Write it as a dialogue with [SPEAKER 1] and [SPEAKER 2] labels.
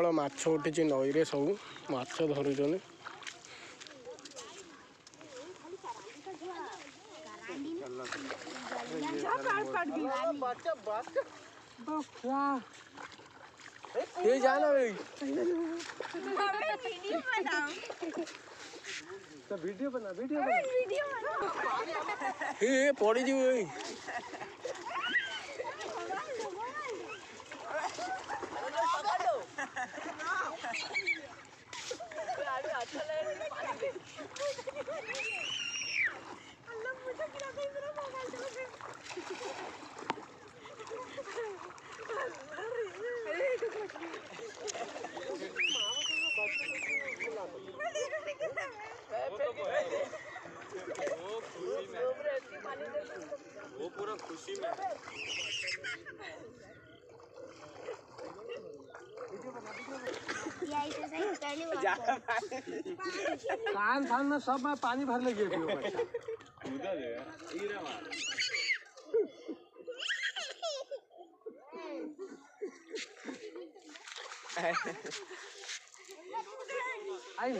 [SPEAKER 1] प्रबल माछ उठी नई रे सब माछ धरुचन ये जाना भाई तो वीडियो बना ये पड़ी जी भाई वो पूरा खुशी में कान थान में सब में पानी भर लगी आई